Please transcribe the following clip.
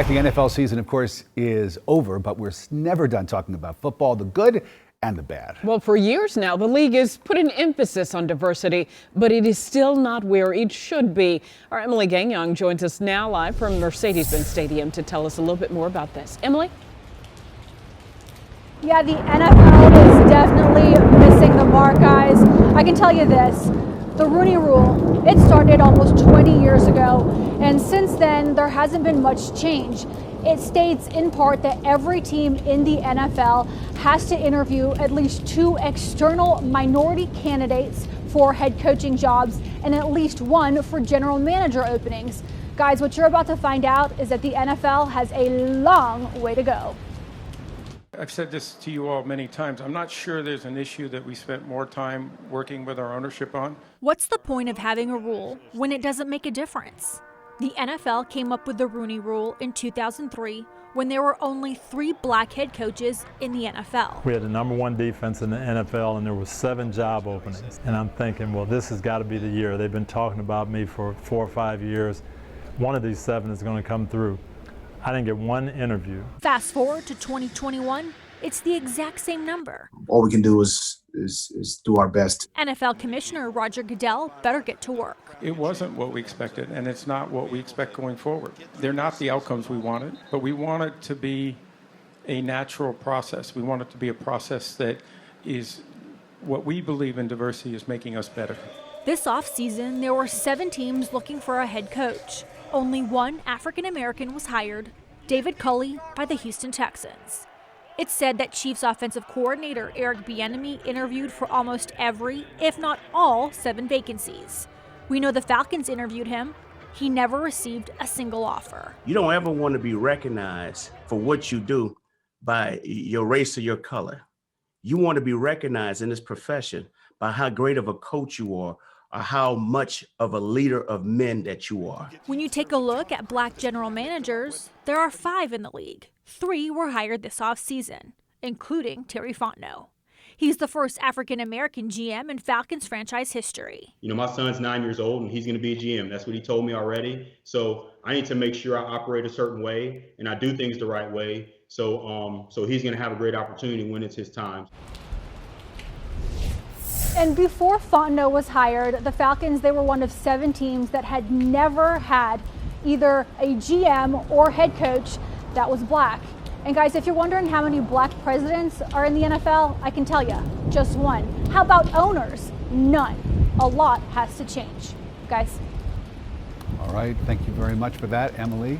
The NFL season, of course, is over, but we're never done talking about football, the good and the bad. Well, for years now, the league has put an emphasis on diversity, but it is still not where it should be. Our Emily Gagnon joins us now live from Mercedes-Benz Stadium to tell us a little bit more about this. Emily? Yeah, the NFL is definitely missing the mark, guys. I can tell you this. The Rooney Rule, it started almost 20 years ago, and since then there hasn't been much change. It states in part that every team in the NFL has to interview at least 2 external minority candidates for head coaching jobs and at least 1 for general manager openings. Guys, what you're about to find out is that the NFL has a long way to go. I've said this to you all many times. I'm not sure there's an issue that we spent more time working with our ownership on. What's the point of having a rule when it doesn't make a difference? The NFL came up with the Rooney Rule in 2003 when there were only 3 black head coaches in the NFL. We had the #1 defense in the NFL and there were 7 job openings. And I'm thinking, well, this has got to be the year. They've been talking about me for 4 or 5 years. One of these 7 is going to come through. I didn't get 1 interview. Fast forward to 2021, it's the exact same number. All we can do is do our best. NFL Commissioner Roger Goodell better get to work. It wasn't what we expected, and it's not what we expect going forward. They're not the outcomes we wanted, but we want it to be a natural process. We want it to be a process that is what we believe in diversity is making us better. This offseason, there were 7 teams looking for a head coach. Only 1 African American was hired, David Culley by the Houston Texans. It's said that Chiefs offensive coordinator Eric Bieniemy interviewed for almost every, if not all, 7 vacancies. We know the Falcons interviewed him. He never received a single offer. You don't ever want to be recognized for what you do by your race or your color. You want to be recognized in this profession by how great of a coach you are, or how much of a leader of men that you are. When you take a look at black general managers, there are 5 in the league. 3 were hired this offseason, including Terry Fontenot. He's the first African-American GM in Falcons franchise history. You know, my son's 9 years old and he's going to be a GM. That's what he told me already. So I need to make sure I operate a certain way and I do things the right way. So he's going to have a great opportunity when it's his time. And before Fontenot was hired, the Falcons, they were one of 7 teams that had never had either a GM or head coach that was black. And guys, if you're wondering how many black presidents are in the NFL, I can tell you, just 1. How about owners? None. A lot has to change. Guys. All right. Thank you very much for that, Emily.